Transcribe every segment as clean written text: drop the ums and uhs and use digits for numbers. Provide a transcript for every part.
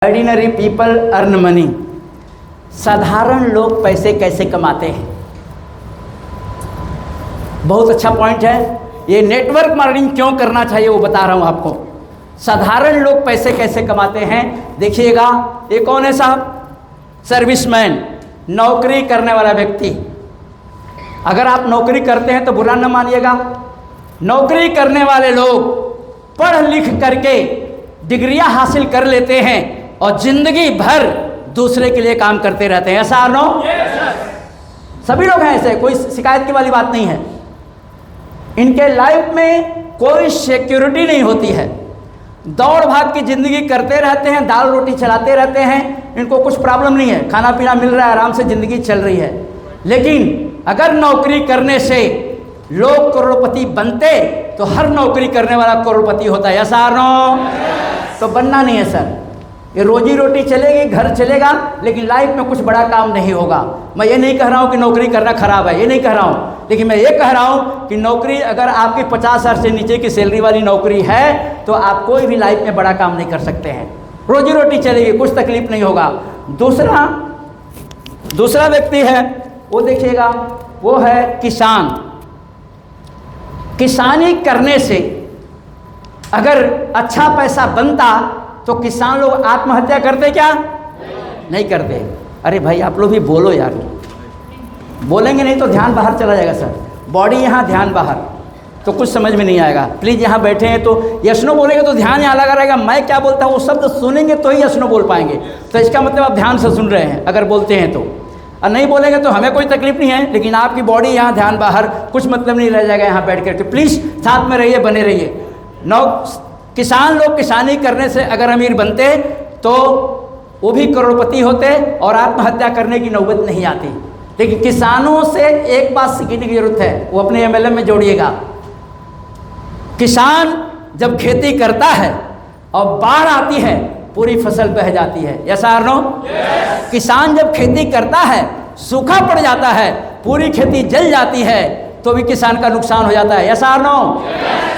Ordinary people earn money. साधारण लोग पैसे कैसे कमाते हैं, बहुत अच्छा पॉइंट है। ये नेटवर्क मार्केटिंग क्यों करना चाहिए वो बता रहा हूं आपको। साधारण लोग पैसे कैसे कमाते हैं देखिएगा। ये कौन है साहब? सर्विसमैन, नौकरी करने वाला व्यक्ति। अगर आप नौकरी करते हैं तो बुरा न मानिएगा। नौकरी करने वाले लोग पढ़ लिख करके डिग्रियां हासिल कर लेते हैं और जिंदगी भर दूसरे के लिए काम करते रहते हैं। ऐसा नो? सभी लोग हैं ऐसे, कोई शिकायत की वाली बात नहीं है। इनके लाइफ में कोई सिक्योरिटी नहीं होती है, दौड़ भाग की जिंदगी करते रहते हैं, दाल रोटी चलाते रहते हैं। इनको कुछ प्रॉब्लम नहीं है, खाना पीना मिल रहा है, आराम से जिंदगी चल रही है। लेकिन अगर नौकरी करने से लोग करोड़पति बनते तो हर नौकरी करने वाला करोड़पति होता है। ऐसा नो? तो बनना नहीं है सर। ये रोजी रोटी चलेगी, घर चलेगा, लेकिन लाइफ में कुछ बड़ा काम नहीं होगा। मैं ये नहीं कह रहा हूँ कि नौकरी करना खराब है, ये नहीं कह रहा हूँ, लेकिन मैं ये कह रहा हूँ कि नौकरी अगर आपकी 50,000 से नीचे की सैलरी वाली नौकरी है तो आप कोई भी लाइफ में बड़ा काम नहीं कर सकते हैं। रोजी रोटी चलेगी, कुछ तकलीफ नहीं होगा। दूसरा व्यक्ति है वो देखिएगा, वो है किसान। किसानी करने से अगर अच्छा पैसा बनता तो किसान लोग आत्महत्या करते क्या? नहीं करते। अरे भाई आप लोग भी बोलो यार, बोलेंगे नहीं तो ध्यान बाहर चला जाएगा सर। बॉडी यहाँ, ध्यान बाहर, तो कुछ समझ में नहीं आएगा। प्लीज़ यहाँ बैठे हैं तो यशनो बोलेंगे तो ध्यान यहाँ लगा रहेगा। मैं क्या बोलता हूँ वो शब्द सुनेंगे तो ही यशनो बोल पाएंगे। तो इसका मतलब आप ध्यान से सुन रहे हैं अगर बोलते हैं तो, और नहीं बोलेंगे तो हमें कोई तकलीफ नहीं है, लेकिन आपकी बॉडी यहाँ, ध्यान बाहर, कुछ मतलब नहीं रह जाएगा यहाँ बैठ करके। प्लीज़ साथ में रहिए, बने रहिए। किसान लोग किसानी करने से अगर अमीर बनते तो वो भी करोड़पति होते और आत्महत्या करने की नौबत नहीं आती। लेकिन किसानों से एक बात सीखने की जरूरत है, वो अपने एमएलएम में जोड़िएगा। किसान जब खेती करता है और बाढ़ आती है पूरी फसल बह जाती है। ऐसा नो? किसान जब खेती करता है, सूखा पड़ जाता है, पूरी खेती जल जाती है तो भी किसान का नुकसान हो जाता है। ऐसा नो?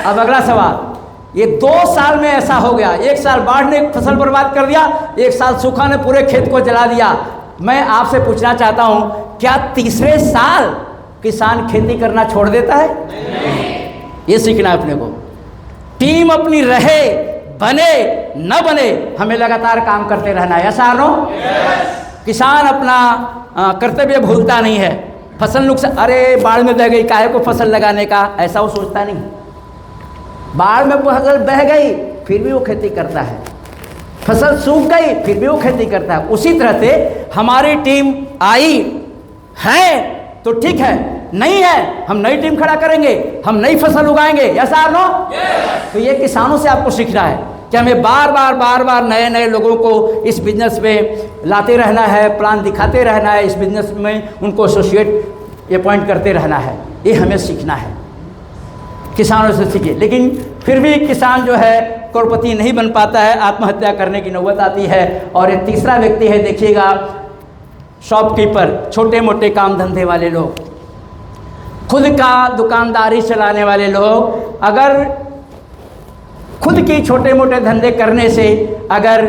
अब अगला सवाल, ये 2 साल में ऐसा हो गया। 1 साल बाढ़ ने फसल बर्बाद कर दिया, 1 साल सूखा ने पूरे खेत को जला दिया। मैं आपसे पूछना चाहता हूं, क्या तीसरे साल किसान खेती करना छोड़ देता है? नहीं। ये सीखना है अपने को। टीम अपनी रहे, बने न बने, हमें लगातार काम करते रहना है। ऐसा नो? किसान अपना कर्तव्य भूलता नहीं है। फसल नुकसान, अरे बाढ़ में बह गई, काहे को फसल लगाने का, ऐसा वो सोचता नहीं। बाढ़ में फसल बह गई फिर भी वो खेती करता है, फसल सूख गई फिर भी वो खेती करता है। उसी तरह से हमारी टीम आई है तो ठीक है, नहीं है हम नई टीम खड़ा करेंगे, हम नई फसल उगाएंगे। ऐसा नो? तो ये किसानों से आपको सीखना है कि हमें बार बार नए नए लोगों को इस बिजनेस में लाते रहना है, प्लान दिखाते रहना है, इस बिजनेस में उनको एसोसिएट अपॉइंट करते रहना है। ये हमें सीखना है, किसानों से सीखिए। लेकिन फिर भी किसान जो है करोड़पति नहीं बन पाता है, आत्महत्या करने की नौबत आती है। और ये तीसरा व्यक्ति है देखिएगा, शॉपकीपर, छोटे मोटे काम धंधे वाले लोग, खुद का दुकानदारी चलाने वाले लोग। अगर खुद की छोटे मोटे धंधे करने से अगर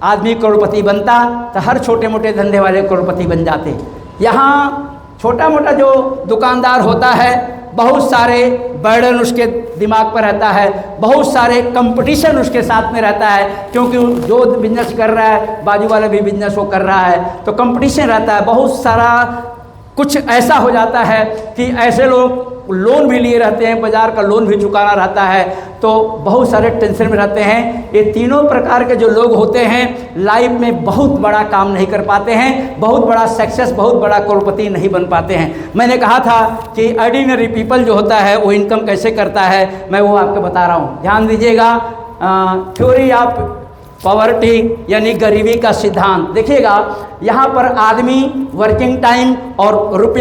आदमी करोड़पति बनता तो हर छोटे मोटे धंधे वाले करोड़पति बन जाते। यहाँ छोटा मोटा जो दुकानदार होता है, बहुत सारे बर्डन उसके दिमाग पर रहता है, बहुत सारे कंपटीशन उसके साथ में रहता है, क्योंकि जो बिजनेस कर रहा है बाजू वाला भी बिजनेस वो कर रहा है, तो कंपटीशन रहता है। बहुत सारा कुछ ऐसा हो जाता है कि ऐसे लोग लोन भी लिए रहते हैं, बाजार का लोन भी चुकाना रहता है, तो बहुत सारे टेंशन में रहते हैं। ये तीनों प्रकार के जो लोग होते हैं लाइफ में बहुत बड़ा काम नहीं कर पाते हैं, बहुत बड़ा सक्सेस, बहुत बड़ा करोड़पति नहीं बन पाते हैं। मैंने कहा था कि ऑर्डिनरी पीपल जो होता है वो इनकम कैसे करता है, मैं वो आपको बता रहा हूँ। ध्यान दीजिएगा। थ्योरी ऑफ पॉवर्टी यानी गरीबी का सिद्धांत देखिएगा। यहाँ पर आदमी, वर्किंग टाइम और रुपया